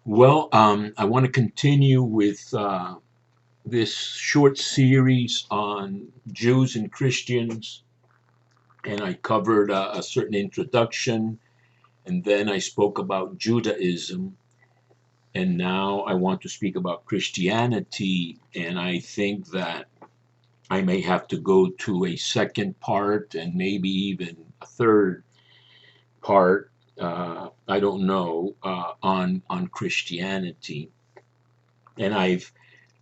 Well, I want to continue with this short series on Jews and Christians, and I covered a certain introduction, and then I spoke about Judaism, and now I want to speak about Christianity, and I think that I may have to go to a second part and maybe even a third part. I don't know on Christianity, and I've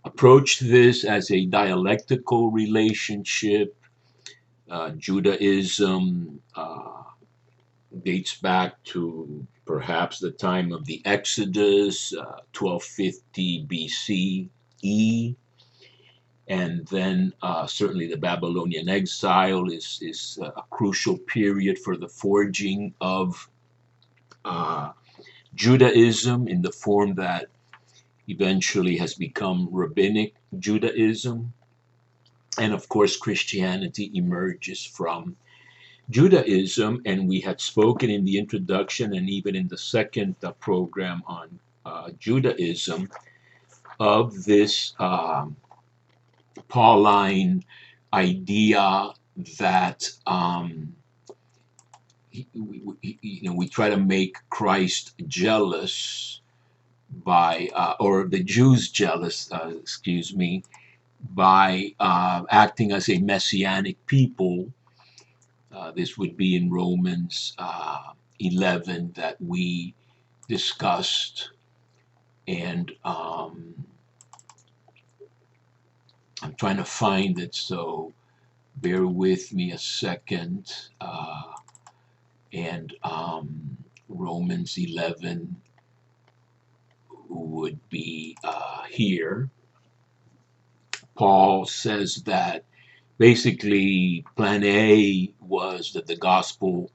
approached this as a dialectical relationship. Judaism dates back to perhaps the time of the Exodus, 1250 BCE, and then certainly the Babylonian exile is a crucial period for the forging of uh, Judaism in the form that eventually has become rabbinic Judaism. And of course, Christianity emerges from Judaism. And we had spoken in the introduction and even in the second program on Judaism of this Pauline idea that we try to make Christ jealous by, or the Jews jealous, excuse me, by acting as a messianic people. This would be in Romans 11 that we discussed. And I'm trying to find it, so bear with me a second. And Romans 11 would be here. Paul says that basically plan A was that the gospel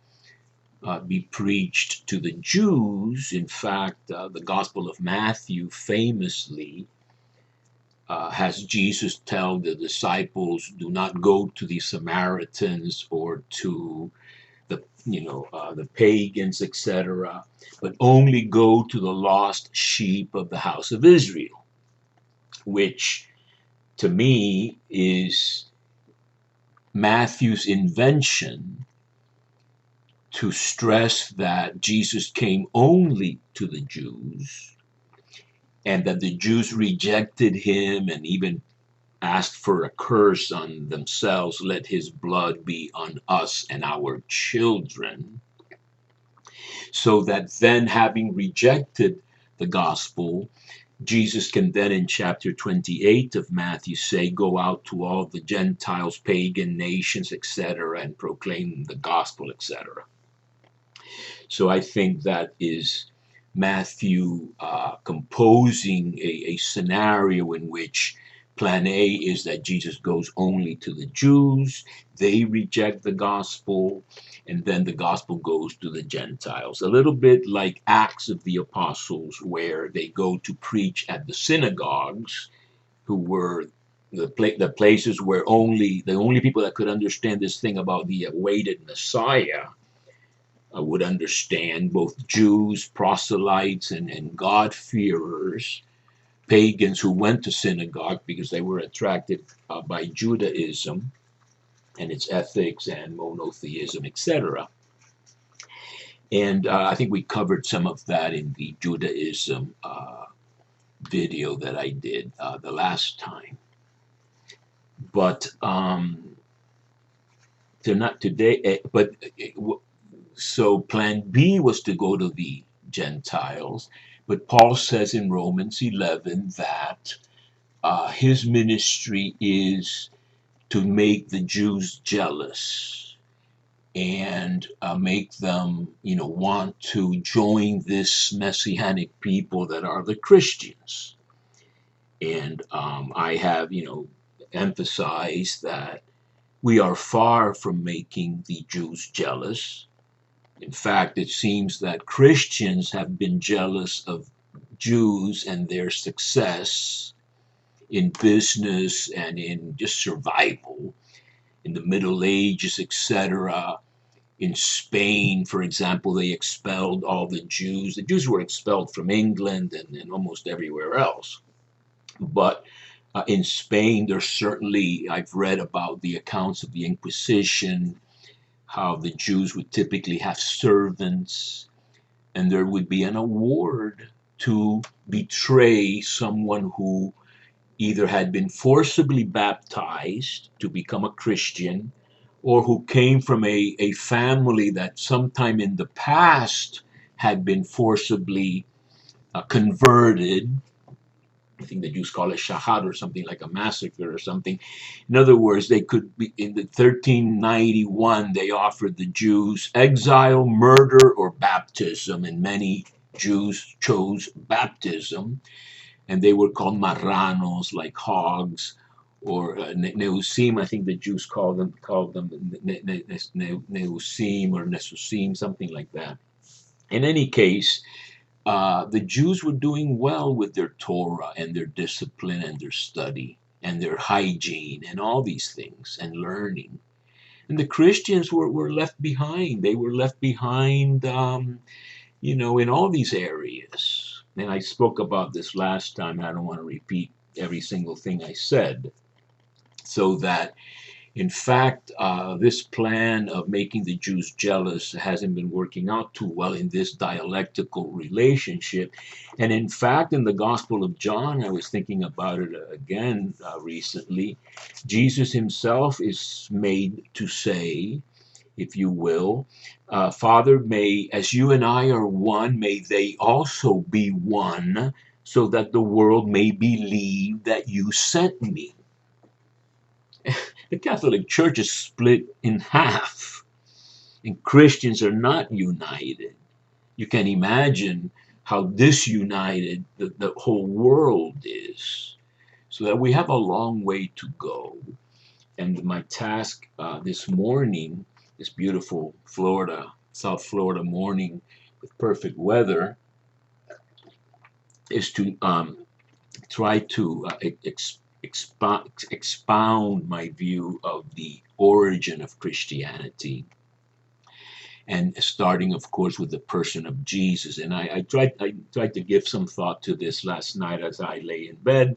be preached to the Jews. In fact, the Gospel of Matthew famously has Jesus tell the disciples, "Do not go to the Samaritans or to the pagans, etc., but only go to the lost sheep of the house of Israel," which to me is Matthew's invention to stress that Jesus came only to the Jews and that the Jews rejected him and even asked for a curse on themselves. Let his blood be on us and our children. So that then, having rejected the gospel, Jesus can then in chapter 28 of Matthew say, "Go out to all the Gentiles, pagan nations, etc., and proclaim the gospel," etc. So I think that is Matthew composing a scenario in which plan A is that Jesus goes only to the Jews, they reject the gospel, and then the gospel goes to the Gentiles. A little bit like Acts of the Apostles, where they go to preach at the synagogues, who were the places where the only people that could understand this thing about the awaited Messiah would understand, both Jews, proselytes, and God-fearers, pagans who went to synagogue because they were attracted by Judaism and its ethics and monotheism, etc. And I think we covered some of that in the Judaism video that I did the last time. But they're not today. So plan B was to go to the Gentiles, but Paul says in Romans 11 that his ministry is to make the Jews jealous and make them, want to join this messianic people that are the Christians. And I have, emphasized that we are far from making the Jews jealous. In fact, it seems that Christians have been jealous of Jews and their success in business and in just survival in the Middle Ages, etc. In Spain, for example, they expelled all the Jews. The Jews were expelled from England and almost everywhere else. But in Spain, there's certainly, I've read about the accounts of the Inquisition, how the Jews would typically have servants, and there would be an award to betray someone who either had been forcibly baptized to become a Christian or who came from a family that sometime in the past had been forcibly converted. I think the Jews call it shahad or something like a massacre or something. In other words, they could be in the 1391, they offered the Jews exile, murder, or baptism, and many Jews chose baptism, and they were called marranos, like hogs, or neusim. I think the Jews called them neusim or nesusim, something like that. In any case, the Jews were doing well with their Torah and their discipline and their study and their hygiene and all these things and learning. And the Christians were left behind. They were left behind, in all these areas. And I spoke about this last time. I don't want to repeat every single thing I said. So that in fact, this plan of making the Jews jealous hasn't been working out too well in this dialectical relationship. And in fact, in the Gospel of John, I was thinking about it again recently, Jesus himself is made to say, if you will, Father, may, as you and I are one, may they also be one, so that the world may believe that you sent me. The Catholic Church is split in half, and Christians are not united. You can imagine how disunited the whole world is. So that we have a long way to go. And my task this morning, this beautiful South Florida morning with perfect weather, is to try to expound my view of the origin of Christianity, and starting, of course, with the person of Jesus. And I tried to give some thought to this last night as I lay in bed.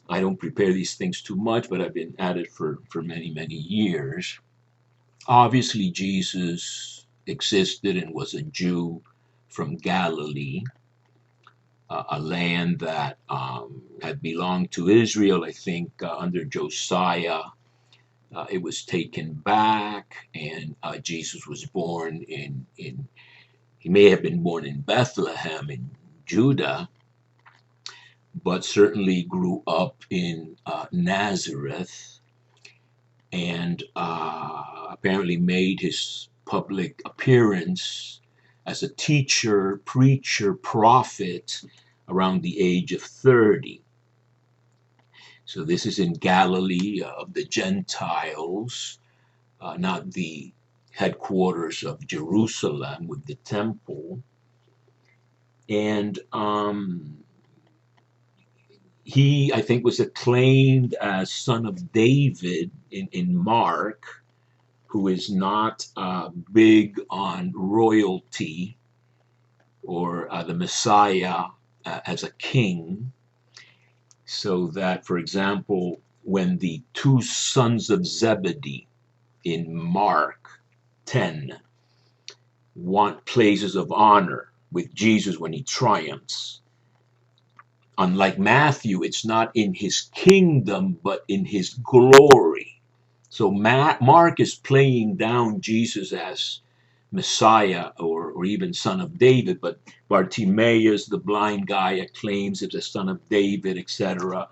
I don't prepare these things too much, but I've been at it for many, many years. Obviously, Jesus existed and was a Jew from Galilee, a land that had belonged to Israel, I think, under Josiah. It was taken back, and Jesus was born he may have been born in Bethlehem in Judah, but certainly grew up in Nazareth, and apparently made his public appearance as a teacher, preacher, prophet around the age of 30. So this is in Galilee of the Gentiles, not the headquarters of Jerusalem with the temple. And he, I think, was acclaimed as son of David in Mark, who is not big on royalty or the Messiah as a king. So that, for example, when the two sons of Zebedee in Mark 10 want places of honor with Jesus when he triumphs, unlike Matthew, it's not in his kingdom, but in his glory. So Mark is playing down Jesus as Messiah or even son of David, but Bartimaeus, the blind guy, acclaims him as son of David, etc.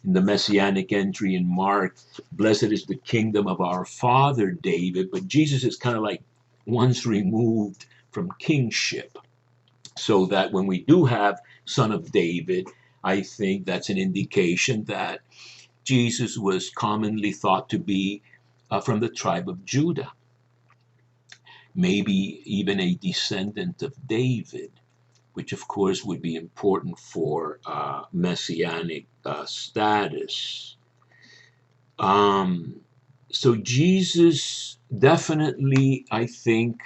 In the messianic entry in Mark, blessed is the kingdom of our father David, but Jesus is kind of like once removed from kingship. So that when we do have son of David, I think that's an indication that Jesus was commonly thought to be from the tribe of Judah, maybe even a descendant of David, which of course would be important for messianic status. Um, So Jesus definitely, I think,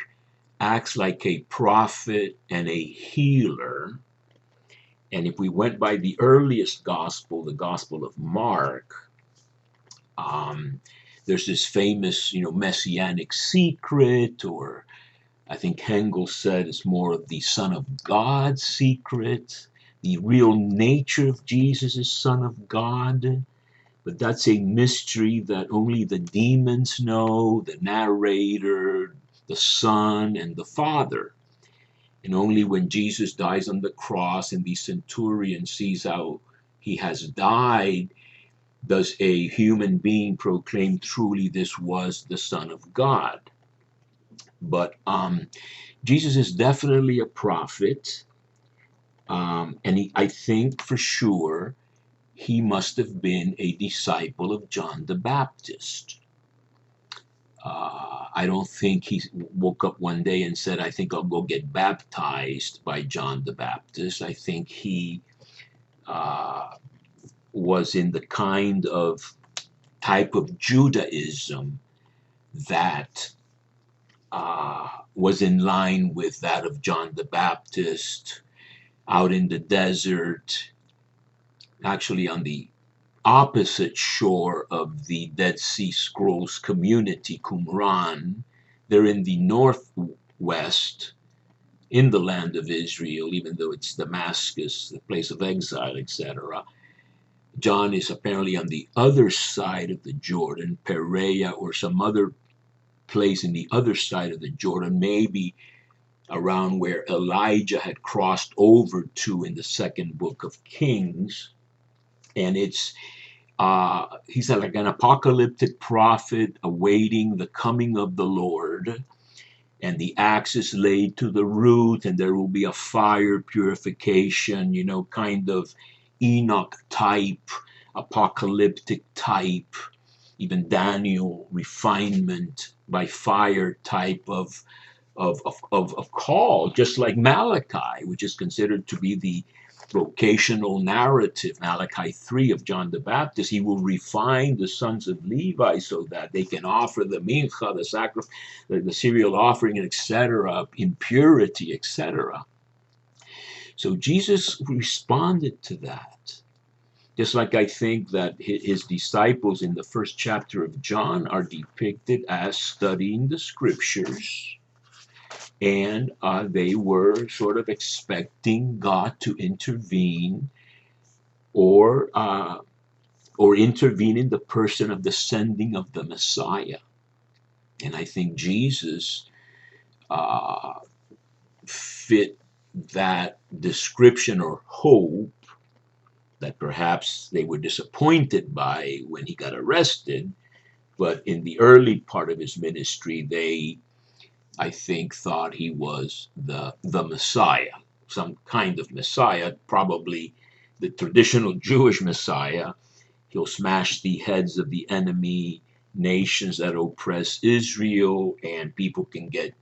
acts like a prophet and a healer. And if we went by the earliest gospel, the Gospel of Mark, um, there's this famous, messianic secret, or I think Hengel said it's more of the Son of God's secret. The real nature of Jesus is Son of God. But that's a mystery that only the demons know, the narrator, the Son, and the Father. And only when Jesus dies on the cross and the centurion sees how he has died does a human being proclaim truly this was the Son of God. But Jesus is definitely a prophet, and I think for sure he must have been a disciple of John the Baptist. I don't think he woke up one day and said, I think I'll go get baptized by John the Baptist. I think he uh, was in the kind of type of Judaism that was in line with that of John the Baptist out in the desert, actually on the opposite shore of the Dead Sea Scrolls community, Qumran. They're in the northwest, in the land of Israel, even though it's Damascus, the place of exile, etc. John is apparently on the other side of the Jordan, Perea, or some other place in the other side of the Jordan, maybe around where Elijah had crossed over to in the second book of Kings. And he's like an apocalyptic prophet awaiting the coming of the Lord. And the axe is laid to the root, and there will be a fire purification, kind of Enoch type, apocalyptic type, even Daniel refinement by fire type of call, just like Malachi, which is considered to be the vocational narrative, Malachi 3 of John the Baptist. He will refine the sons of Levi so that they can offer the mincha, the sacrifice, the cereal offering, etc., in purity, etc. So Jesus responded to that. Just like I think that his disciples in the first chapter of John are depicted as studying the scriptures, and they were sort of expecting God to intervene or intervene in the person of the sending of the Messiah. And I think Jesus uh, fit that description or hope that perhaps they were disappointed by when he got arrested. But in the early part of his ministry, they, I think, thought he was the Messiah, some kind of Messiah, probably the traditional Jewish Messiah. He'll smash the heads of the enemy nations that oppress Israel, and people can get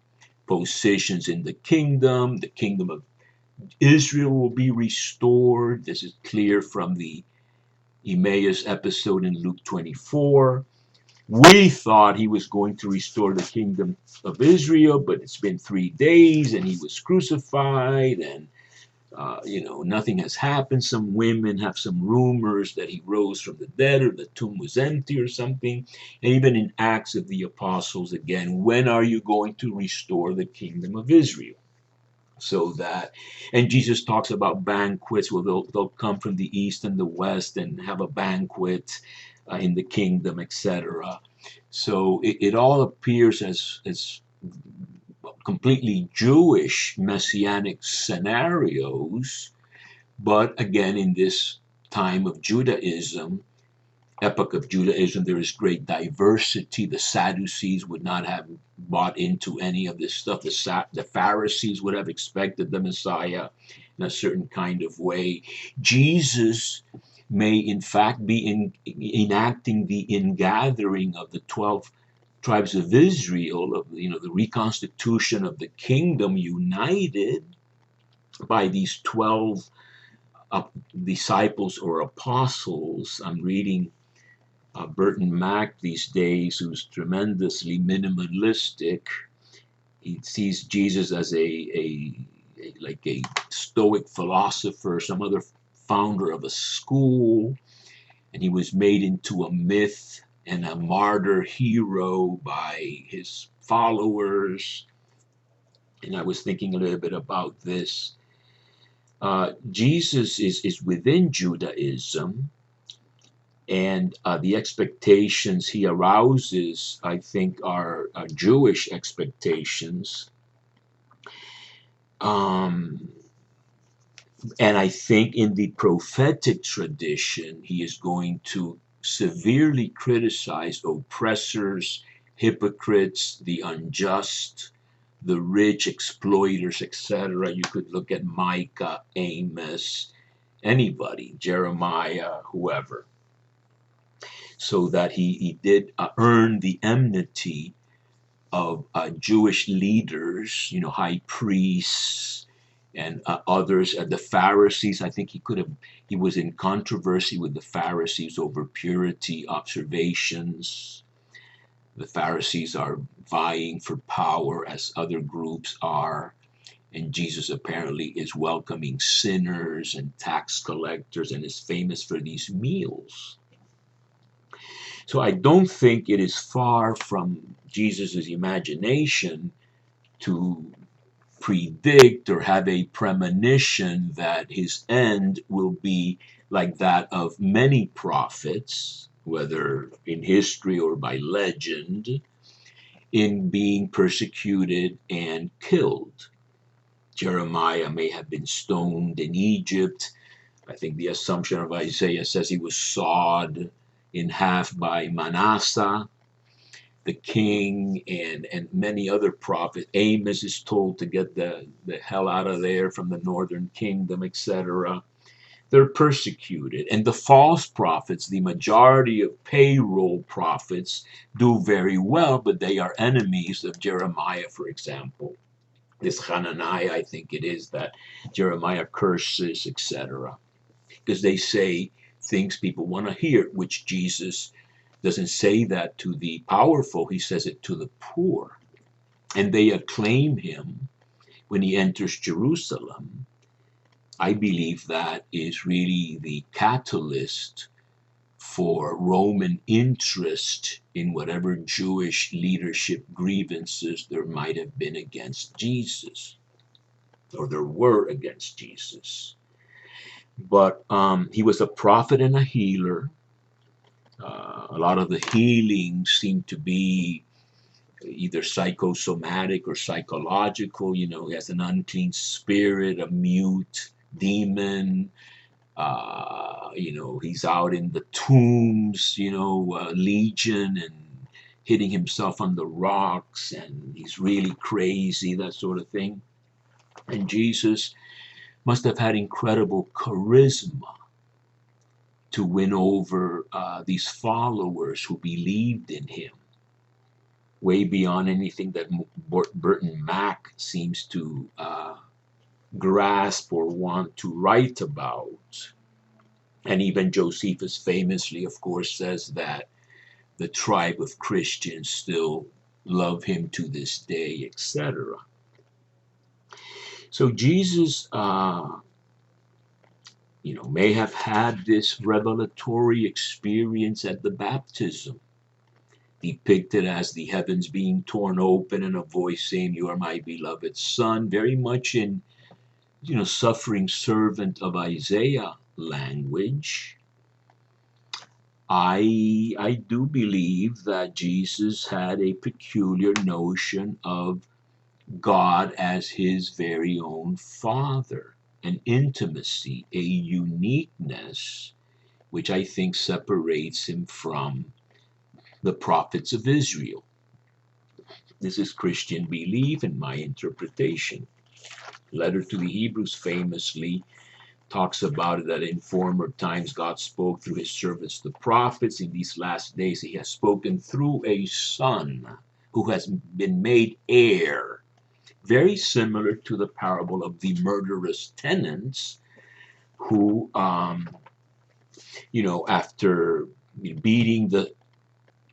positions in the kingdom. The kingdom of Israel will be restored. This is clear from the Emmaus episode in Luke 24. We thought he was going to restore the kingdom of Israel, but it's been 3 days and he was crucified, and nothing has happened. Some women have some rumors that he rose from the dead or the tomb was empty or something. And even in Acts of the Apostles, again, when are you going to restore the kingdom of Israel? So that, and Jesus talks about banquets where they'll come from the east and the west and have a banquet in the kingdom, etc. So it all appears as completely Jewish messianic scenarios, but again, in this time of Judaism, epoch of Judaism, there is great diversity. The Sadducees would not have bought into any of this stuff. The Pharisees would have expected the Messiah in a certain kind of way. Jesus may, in fact, be enacting the ingathering of the 12 tribes of Israel, of the reconstitution of the kingdom, united by these 12 disciples or apostles. I'm reading Burton Mack these days, who's tremendously minimalistic, he sees Jesus as like a Stoic philosopher, some other founder of a school, and he was made into a myth and a martyr hero by his followers. And I was thinking a little bit about this. Jesus is within Judaism, and the expectations he arouses, I think, are Jewish expectations. Um, and I think in the prophetic tradition, he is going to severely criticize oppressors, hypocrites, the unjust, the rich, exploiters, etc. You could look at Micah, Amos, anybody, Jeremiah, whoever. So that he did earn the enmity of Jewish leaders, high priests and others, the Pharisees. I think he was in controversy with the Pharisees over purity observations. The Pharisees are vying for power as other groups are. And Jesus apparently is welcoming sinners and tax collectors and is famous for these meals. So I don't think it is far from Jesus' imagination to predict or have a premonition that his end will be like that of many prophets, whether in history or by legend, in being persecuted and killed. Jeremiah may have been stoned in Egypt. I think the assumption of Isaiah says he was sawed in half by Manasseh, the king, and many other prophets. Amos is told to get the hell out of there from the northern kingdom, etc. They're persecuted. And the false prophets, the majority of payroll prophets, do very well, but they are enemies of Jeremiah, for example. This Hananiah, I think it is, that Jeremiah curses, etc. Because they say things people want to hear, which Jesus doesn't say that to the powerful, he says it to the poor. And they acclaim him when he enters Jerusalem. I believe that is really the catalyst for Roman interest in whatever Jewish leadership grievances there might have been against Jesus, or there were against Jesus. But he was a prophet and a healer. A lot of the healings seem to be either psychosomatic or psychological. He has an unclean spirit, a mute demon. He's out in the tombs, legion, and hitting himself on the rocks, and he's really crazy, that sort of thing. And Jesus must have had incredible charisma to win over these followers who believed in him, way beyond anything that Burton Mack seems to grasp or want to write about. And even Josephus famously, of course, says that the tribe of Christians still love him to this day, etc. So Jesus, may have had this revelatory experience at the baptism, depicted as the heavens being torn open and a voice saying, "You are my beloved son," very much in, suffering servant of Isaiah language. I do believe that Jesus had a peculiar notion of God as his very own Father, an intimacy, a uniqueness, which I think separates him from the prophets of Israel. This is Christian belief in my interpretation. Letter to the Hebrews famously talks about it, that in former times God spoke through his servants the prophets. In these last days he has spoken through a son who has been made heir. Very similar to the parable of the murderous tenants who, after beating the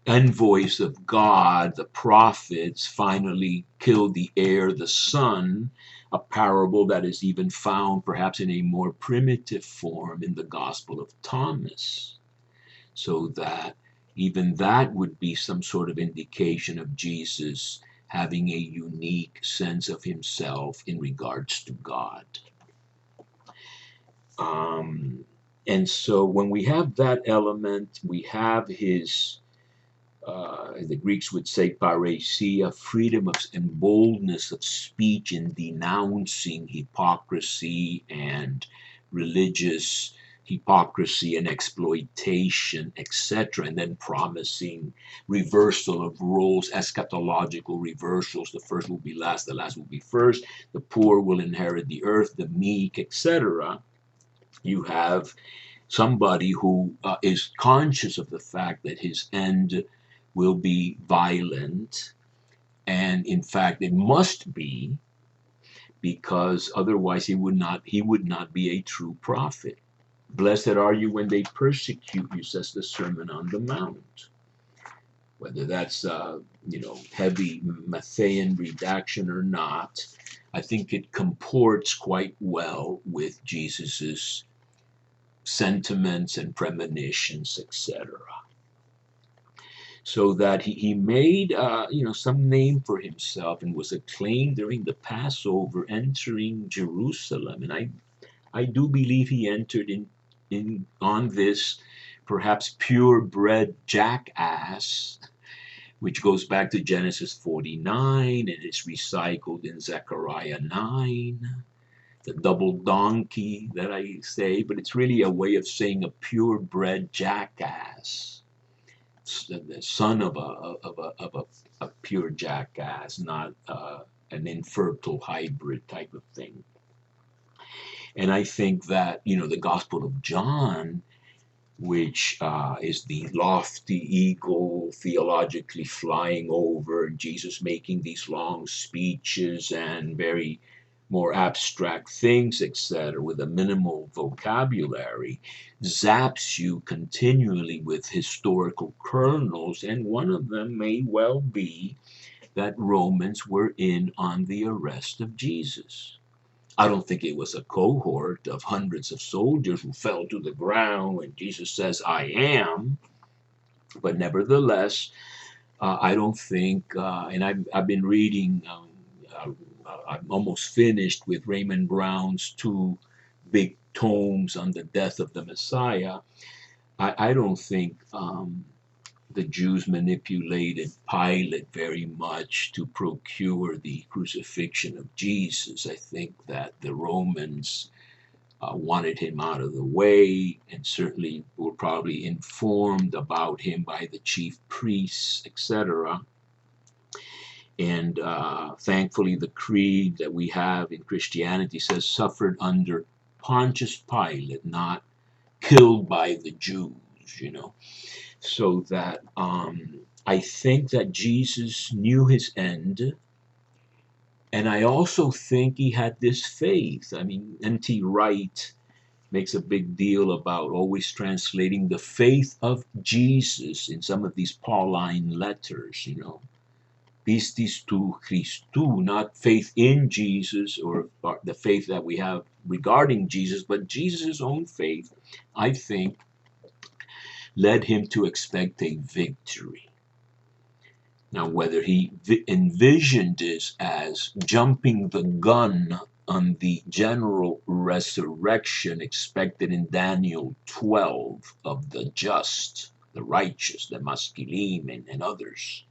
envoys of God, the prophets, finally killed the heir, the son, a parable that is even found perhaps in a more primitive form in the Gospel of Thomas. So that even that would be some sort of indication of Jesus having a unique sense of himself in regards to God. Um, and so when we have that element, we have his the Greeks would say parousia, freedom of and boldness of speech in denouncing hypocrisy and religious hypocrisy and exploitation, etc., and then promising reversal of roles, eschatological reversals. The first will be last, the last will be first. The poor will inherit the earth, the meek, etc. You have somebody who is conscious of the fact that his end will be violent, and in fact it must be, because otherwise he would not be a true prophet. Blessed are you when they persecute you, says the Sermon on the Mount. Whether that's heavy Matthean redaction or not, I think it comports quite well with Jesus's sentiments and premonitions, etc. So that he made some name for himself and was acclaimed during the Passover, entering Jerusalem. And I do believe he entered in on this perhaps purebred jackass, which goes back to Genesis 49 and is recycled in Zechariah 9. The double donkey that I say, but it's really a way of saying a purebred jackass, the son of a pure jackass, not an infertile hybrid type of thing. And I think that the Gospel of John, which is the lofty eagle theologically flying over, Jesus making these long speeches and very more abstract things, etc., with a minimal vocabulary, zaps you continually with historical kernels, and one of them may well be that Romans were in on the arrest of Jesus. I don't think it was a cohort of hundreds of soldiers who fell to the ground when Jesus says, I am. But nevertheless, I don't think, and I've been reading, I'm almost finished with Raymond Brown's two big tomes on the death of the Messiah. I don't think the Jews manipulated Pilate very much to procure the crucifixion of Jesus. I think that the Romans wanted him out of the way, and certainly were probably informed about him by the chief priests, etc. And thankfully, the creed that we have in Christianity says suffered under Pontius Pilate, not killed by the Jews. So that I think that Jesus knew his end. And I also think he had this faith. I mean, N.T. Wright makes a big deal about always translating the faith of Jesus in some of these Pauline letters. Pistis tu Christu, not faith in Jesus or the faith that we have regarding Jesus, but Jesus' own faith, I think, led him to expect a victory. Now, whether he envisioned this as jumping the gun on the general resurrection expected in Daniel 12 of the just, the righteous, the masculine, and others,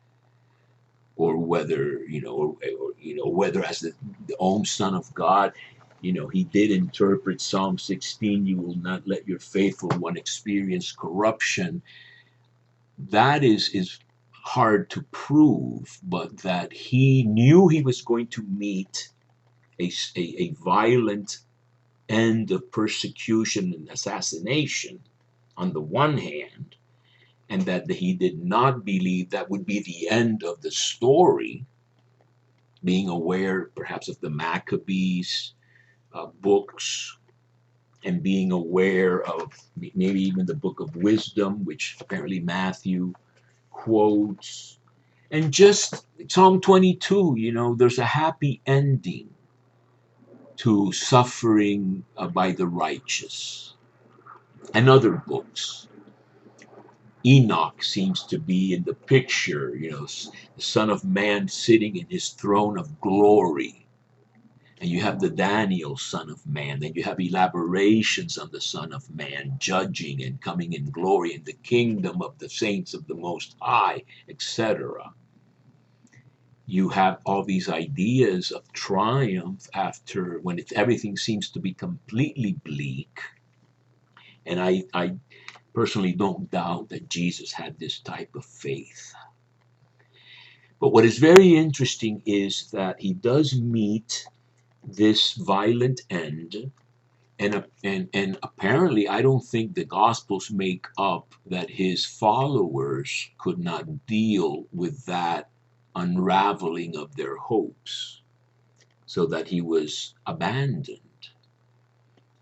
or whether whether as the own Son of God, he did interpret Psalm 16, you will not let your faithful one experience corruption. That is hard to prove, but that he knew he was going to meet a violent end of persecution and assassination on the one hand, and that he did not believe that would be the end of the story, being aware perhaps of the Maccabees books and being aware of maybe even the book of wisdom, which apparently Matthew quotes, and just Psalm 22, there's a happy ending to suffering by the righteous. And other books. Enoch seems to be in the picture, the Son of Man sitting in his throne of glory. And you have the Daniel Son of Man. Then you have elaborations on the Son of Man judging and coming in glory in the kingdom of the saints of the Most High, etc. You have all these ideas of triumph after when everything seems to be completely bleak. And I personally don't doubt that Jesus had this type of faith. But what is very interesting is that he does meet this violent end, and apparently I don't think the Gospels make up that his followers could not deal with that unraveling of their hopes, so that he was abandoned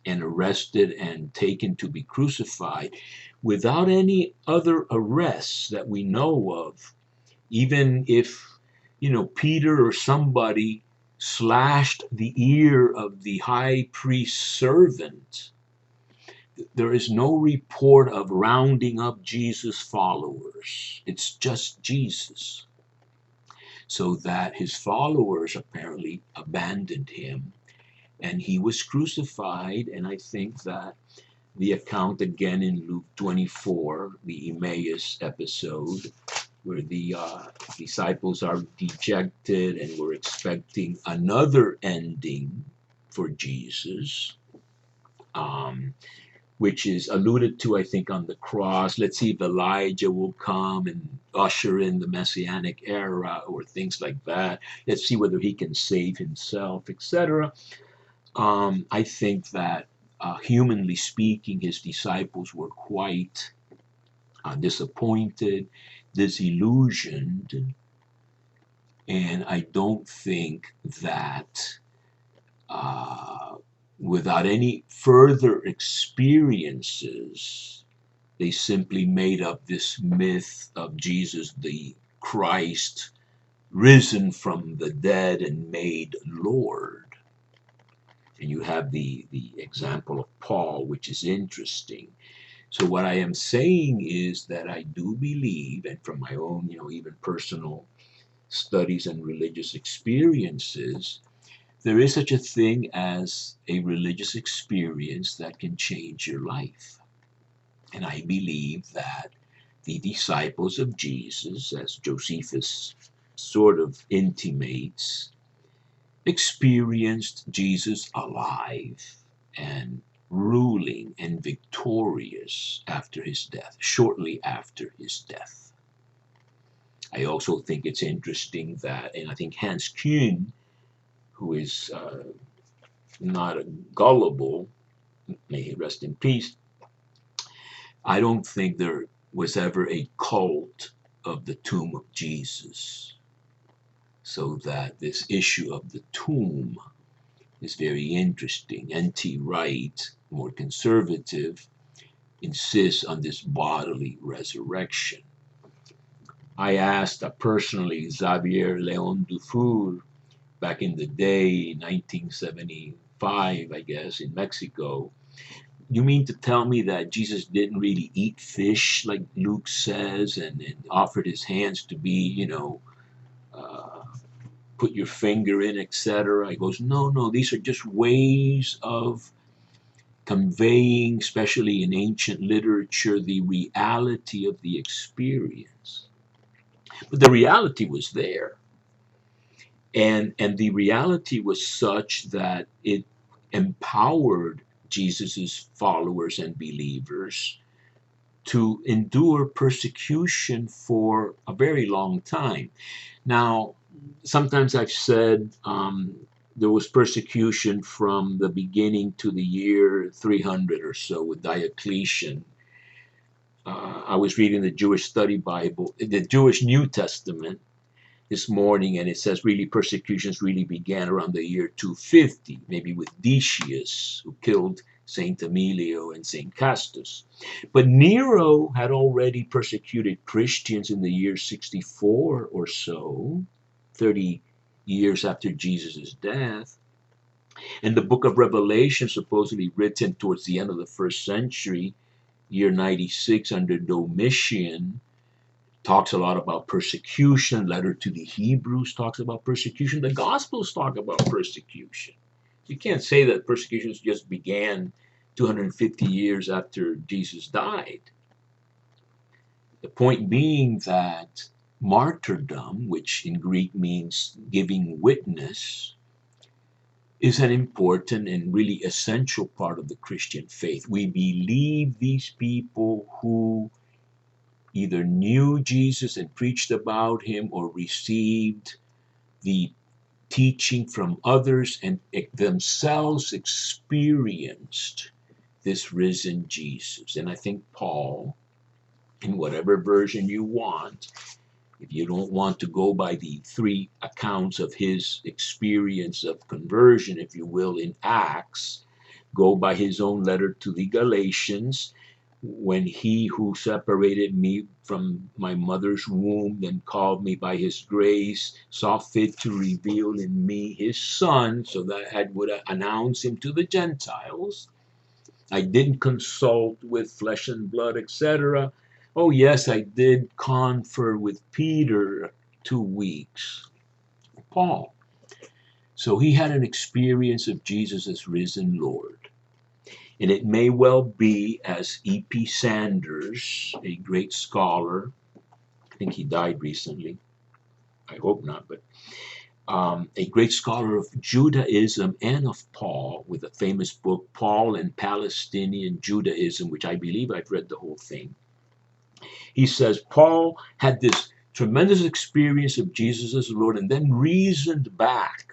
and arrested and taken to be crucified without any other arrests that we know of. Even if, Peter or somebody slashed the ear of the high priest's servant, there is no report of rounding up Jesus' followers. It's just Jesus. So that his followers apparently abandoned him, and he was crucified. And I think that the account again in Luke 24, the Emmaus episode, where the disciples are dejected and we're expecting another ending for Jesus, which is alluded to, I think, on the cross. Let's see if Elijah will come and usher in the Messianic era or things like that. Let's see whether he can save himself, etc. I think that, humanly speaking, his disciples were quite disappointed, disillusioned, and I don't think that without any further experiences, they simply made up this myth of Jesus the Christ risen from the dead and made Lord. And you have the example of Paul, which is interesting. So what I am saying is that I do believe, and from my own, even personal studies and religious experiences, there is such a thing as a religious experience that can change your life. And I believe that the disciples of Jesus, as Josephus sort of intimates, experienced Jesus alive and ruling and victorious after his death, shortly after his death. I also think it's interesting that, and I think Hans Kuhn, who is not a gullible, may he rest in peace, I don't think there was ever a cult of the tomb of Jesus. So that this issue of the tomb is very interesting. N.T. Wright, more conservative, insists on this bodily resurrection. I asked personally Xavier Leon Dufour back in the day, 1975, I guess, in Mexico. You mean to tell me that Jesus didn't really eat fish like Luke says and offered his hands to be, put your finger in, etc.? He goes, no, these are just ways of conveying, especially in ancient literature, the reality of the experience. But the reality was there. And the reality was such that it empowered Jesus's followers and believers to endure persecution for a very long time. Now, sometimes I've said there was persecution from the beginning to the year 300 or so with Diocletian. I was reading the Jewish Study Bible, the Jewish New Testament this morning, and it says really persecutions really began around the year 250, maybe with Decius, who killed Saint Emilio and Saint Castus. But Nero had already persecuted Christians in the year 64 or so, 30 years after Jesus' death. And the book of Revelation, supposedly written towards the end of the first century, year 96 under Domitian, talks a lot about persecution. Letter to the Hebrews talks about persecution. The Gospels talk about persecution. You can't say that persecution just began 250 years after Jesus died. The point being that martyrdom, which in Greek means giving witness, is an important and really essential part of the Christian faith. We believe these people who either knew Jesus and preached about him or received the teaching from others and themselves experienced this risen Jesus. And I think Paul, in whatever version you want, if you don't want to go by the three accounts of his experience of conversion, if you will, in Acts, go by his own letter to the Galatians, when he who separated me from my mother's womb and called me by his grace saw fit to reveal in me his son so that I would announce him to the Gentiles. I didn't consult with flesh and blood, etc. Oh, yes, I did confer with Peter 2 weeks. Paul. So he had an experience of Jesus as risen Lord. And it may well be, as E.P. Sanders, a great scholar, I think he died recently, I hope not, but a great scholar of Judaism and of Paul, with a famous book, Paul and Palestinian Judaism, which I believe I've read the whole thing. He says Paul had this tremendous experience of Jesus as Lord and then reasoned back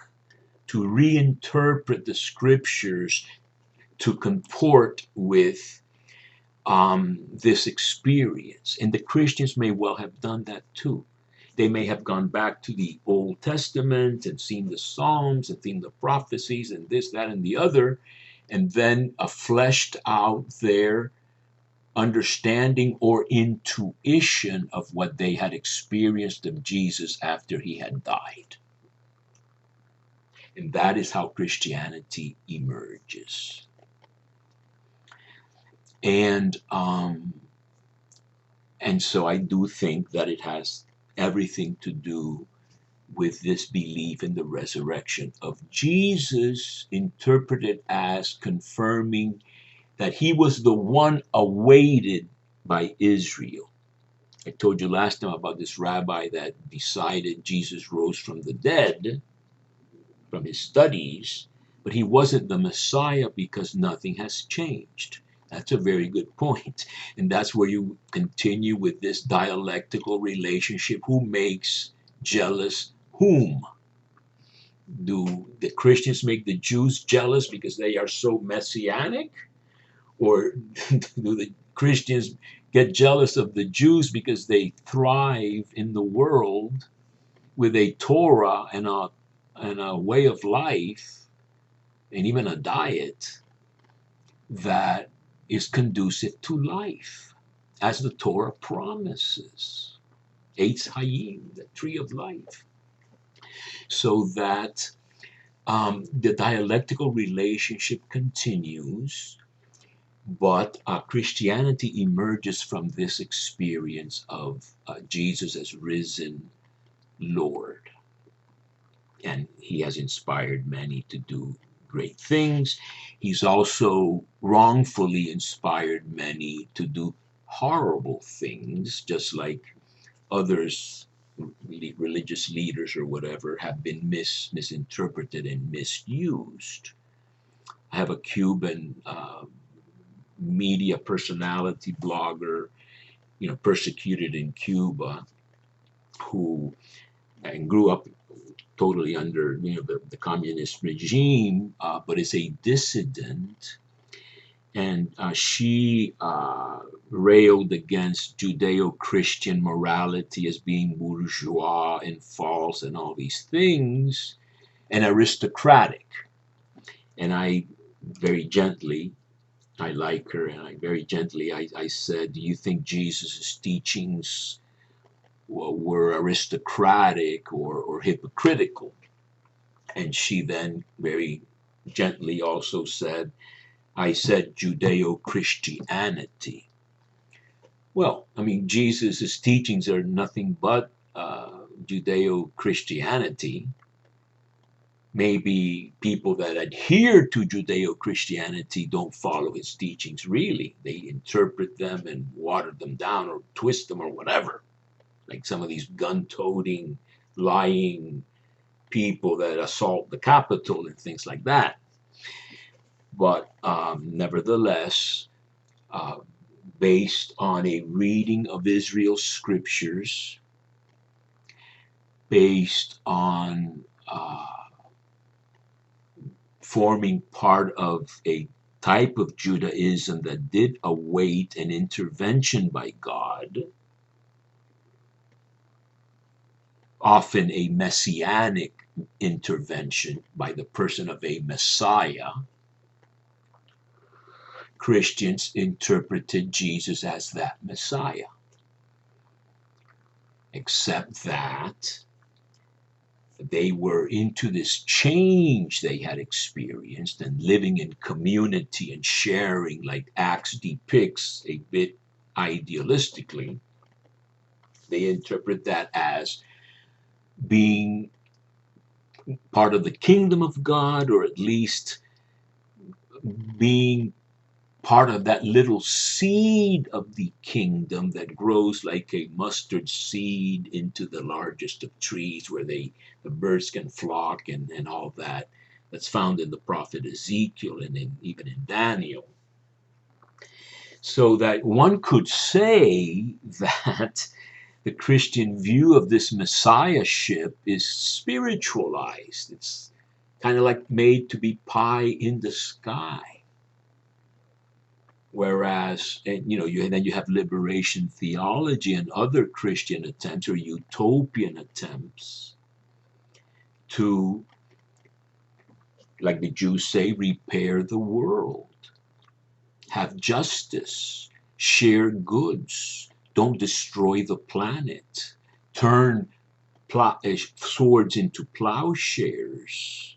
to reinterpret the scriptures to comport with this experience. And the Christians may well have done that too. They may have gone back to the Old Testament and seen the Psalms and seen the prophecies and this, that, and the other, and then fleshed out their understanding or intuition of what they had experienced of Jesus after he had died. And that is how Christianity emerges. And so I do think that it has everything to do with this belief in the resurrection of Jesus, interpreted as confirming that he was the one awaited by Israel. I told you last time about this rabbi that decided Jesus rose from the dead from his studies, but he wasn't the Messiah because nothing has changed. That's a very good point. And that's where you continue with this dialectical relationship. Who makes jealous whom? Do the Christians make the Jews jealous because they are so messianic? Or do the Christians get jealous of the Jews because they thrive in the world with a Torah and a way of life and even a diet that is conducive to life, as the Torah promises. Eitz Hayim, the tree of life. So that the dialectical relationship continues, but Christianity emerges from this experience of Jesus as risen Lord. And he has inspired many to do great things. He's also wrongfully inspired many to do horrible things, just like others, religious leaders or whatever, have been misinterpreted and misused. I have a Cuban media personality blogger, persecuted in Cuba, who and grew up totally under the communist regime, but is a dissident. And she railed against Judeo-Christian morality as being bourgeois and false and all these things, and aristocratic. And I very gently I like her, and I very gently I said, "Do you think Jesus' teachings were aristocratic or hypocritical?" And she then very gently also said, "I said Judeo-Christianity." Well, I mean, Jesus' teachings are nothing but Judeo-Christianity. Maybe people that adhere to Judeo-Christianity don't follow his teachings really. They interpret them and water them down or twist them or whatever. Like some of these gun-toting, lying people that assault the Capitol and things like that. But nevertheless, uh, based on a reading of Israel's scriptures, based on forming part of a type of Judaism that did await an intervention by God, often a messianic intervention by the person of a Messiah. Christians interpreted Jesus as that Messiah, except that they were into this change they had experienced and living in community and sharing, like Acts depicts a bit idealistically. They interpret that as being part of the kingdom of God, or at least being part of that little seed of the kingdom that grows like a mustard seed into the largest of trees, where the birds can flock and all that. That's found in the prophet Ezekiel and even in Daniel. So that one could say that the Christian view of this messiahship is spiritualized. It's kind of like made to be pie in the sky. Whereas, and then you have liberation theology and other Christian attempts or utopian attempts to, like the Jews say, repair the world, have justice, share goods, don't destroy the planet, turn swords into plowshares,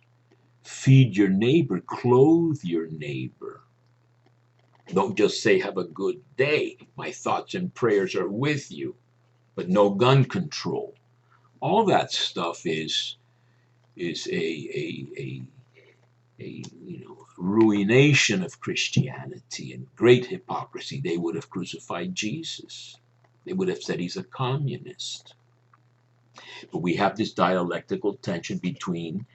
feed your neighbor, clothe your neighbor. Don't just say, "Have a good day. My thoughts and prayers are with you," but no gun control. All that stuff is a ruination of Christianity and great hypocrisy. They would have crucified Jesus. They would have said he's a communist. But we have this dialectical tension between,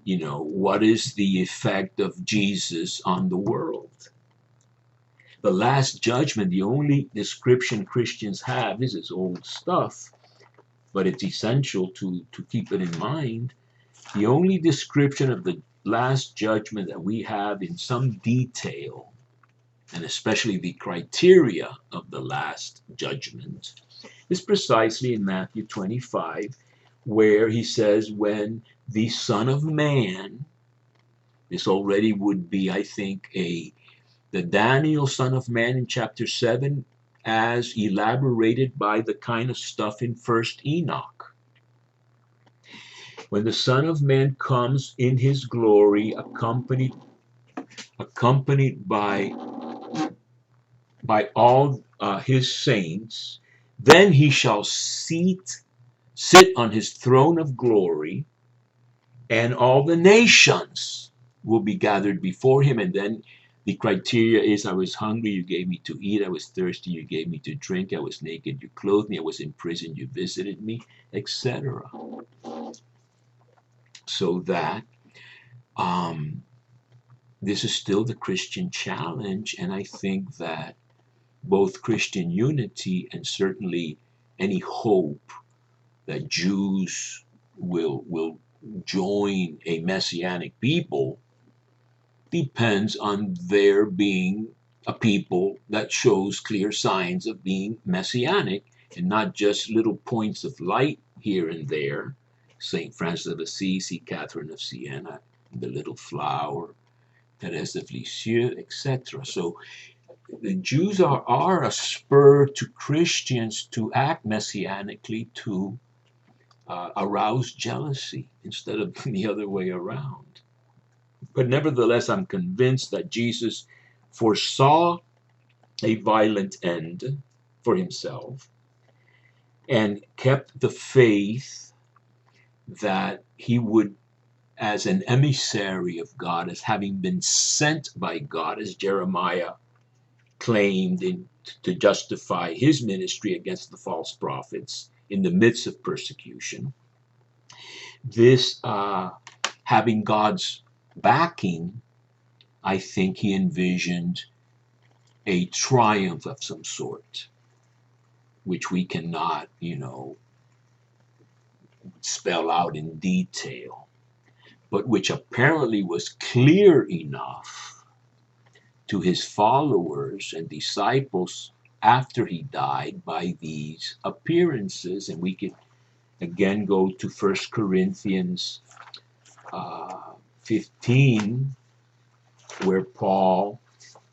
what is the effect of Jesus on the world? The Last Judgment, the only description Christians have, this is old stuff, but it's essential to keep it in mind. The only description of the Last Judgment that we have in some detail, and especially the criteria of the Last Judgment, is precisely in Matthew 25, where he says, when the Son of Man, this already would be, I think, the Daniel Son of Man in chapter 7, as elaborated by the kind of stuff in First Enoch. When the Son of Man comes in his glory, accompanied by all his saints, then he shall sit on his throne of glory, and all the nations will be gathered before him. And then the criteria is, I was hungry, you gave me to eat. I was thirsty, you gave me to drink. I was naked, you clothed me. I was in prison, you visited me, etc. So that this is still the Christian challenge. And I think that both Christian unity and certainly any hope that Jews will join a messianic people depends on their being a people that shows clear signs of being messianic and not just little points of light here and there. St. Francis of Assisi, Catherine of Siena, the little flower, Thérèse de Lisieux, etc. So the Jews are a spur to Christians to act messianically, to arouse jealousy instead of the other way around. But nevertheless, I'm convinced that Jesus foresaw a violent end for himself and kept the faith that he would, as an emissary of God, as having been sent by God, as Jeremiah claimed to justify his ministry against the false prophets in the midst of persecution. This, having God's backing, I think he envisioned a triumph of some sort, which we cannot, spell out in detail, but which apparently was clear enough to his followers and disciples after he died by these appearances. And we could again go to 1 Corinthians 15, where Paul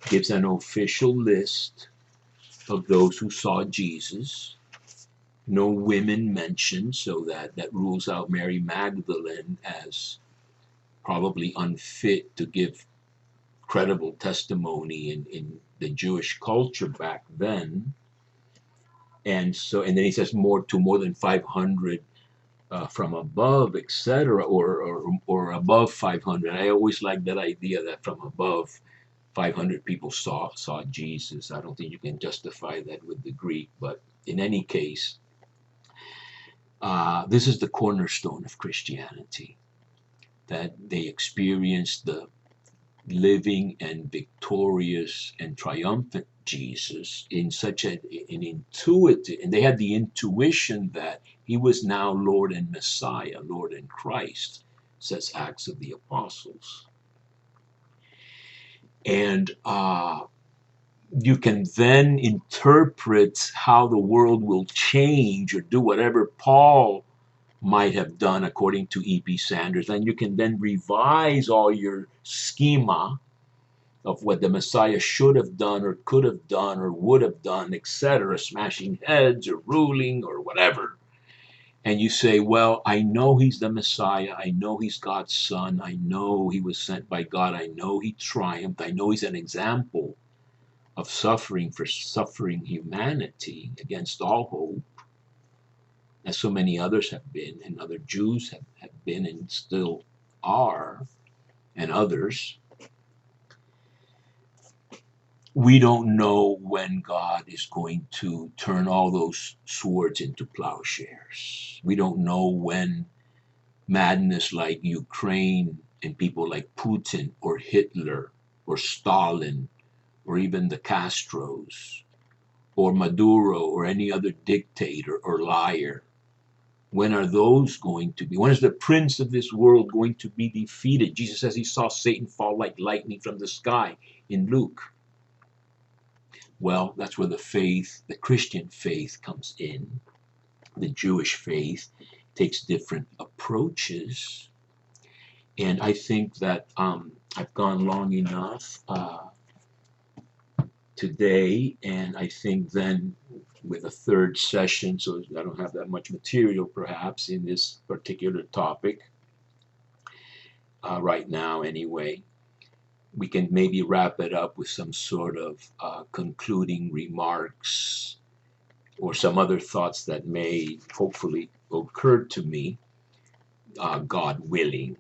gives an official list of those who saw Jesus. No women mentioned, so that rules out Mary Magdalene as probably unfit to give credible testimony in the Jewish culture back then. And then he says more than 500 from above, etc., or above 500. I always like that idea that from above 500 people saw Jesus. I don't think you can justify that with the Greek, but in any case, this is the cornerstone of Christianity, that they experienced the living and victorious and triumphant Jesus in such an intuitive, and they had the intuition that he was now Lord and Messiah, Lord and Christ, says Acts of the Apostles. And you can then interpret how the world will change or do whatever Paul might have done according to E.P. Sanders, and you can then revise all your schema of what the Messiah should have done or could have done or would have done, etc., smashing heads or ruling or whatever. And you say, well, I know he's the Messiah. I know he's God's son. I know he was sent by God. I know he triumphed. I know he's an example of suffering for suffering humanity against all hope, as so many others have been, and other Jews have been and still are, and others. We don't know when God is going to turn all those swords into plowshares. We don't know when madness like Ukraine and people like Putin or Hitler or Stalin or even the Castros or Maduro or any other dictator or liar, when are those going to be? When is the prince of this world going to be defeated? Jesus says he saw Satan fall like lightning from the sky in Luke. Well, that's where the Christian faith comes in. The Jewish faith takes different approaches. And I think that I've gone long enough today, and I think then with a third session, so I don't have that much material perhaps in this particular topic right now anyway, we can maybe wrap it up with some sort of concluding remarks or some other thoughts that may hopefully occur to me, God willing.